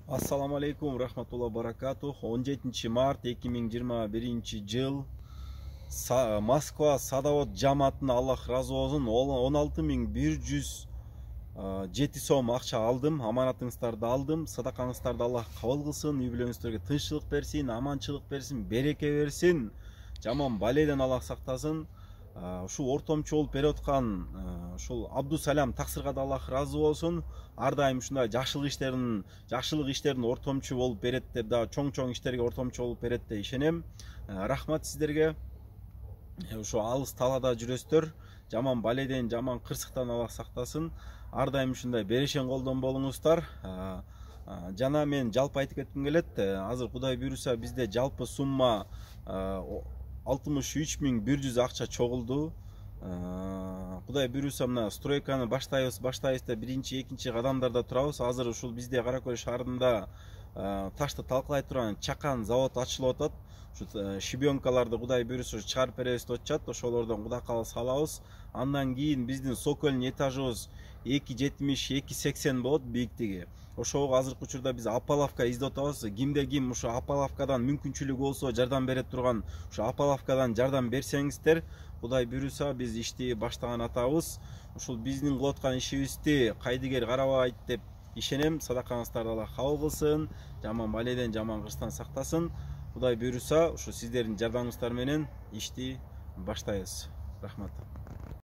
Assalamu alaikum rahmatullah barakatuh. 17 март 2021 жыл Москва Садовод жамаатына Аллах разы болсын 16.107 сом акча алдым. Аманатыңыздарды алдым. Садакаңыздарды Аллах кабыл кылсын, үй бүлөңүздөргө тынччылык берсин, аманчылык берсин, береке берсин. Жаман балейден Аллах сактасын. Ушул ортомчу болуп берип аткан ушул Абдусалам таксырга да Аллах разы болсун. Ар дайым ушундай жакшылык иштердин ортомчу болуп берет деп, да чоң иштерге ортомчу болуп берет деп ишенем. Рахмат сиздерге. Ушу алыс талада жүрөсүздөр. Жаман балейден, жаман кырсыктан Аллах сактасын. Ар дайым ушундай берешен колдон болуңуздар. Жана мен жалпы айтып кетким келет. Азыр Кудай буйруса бизде жалпы сумма 63.100 акча чогулду. Кудай буйруса мына стройканы баштайбыз да биринчи, экинчи кадамдарда турабыз. Азыр ушул бизде Кара Көл шаарында ташты талкалай турган чакан завод ачылып атат. Ушу шибенкаларды Кудай буйруса чыгарып беребиз деп атышат. Ошолордон Кудай кааласа салабыз. Андан кийин биздин сокольный этажыбыз 2.70-2.80 болот бийиктиги. Ошого азыркы учурда биз апалавка издеп атабыз. Кимде ким ушу апалавкадан мүмкүнчүлүгү болсо жардам бере турган ушу апалавкадан жардам берсеңиздер, Кудай буйруса биз ишти баштаган атабыз. Ушул биздин кылып аткан ишибизди кайдыгер карабайт деп ишенем. Садакаңыздарды Аллах кабыл кылсын, жаман балейден, жаман кырсыктан сактасын. Кудай буйруса ушу сиздердин жардамыңыздар менен ишти баштайбыз. Рахмат.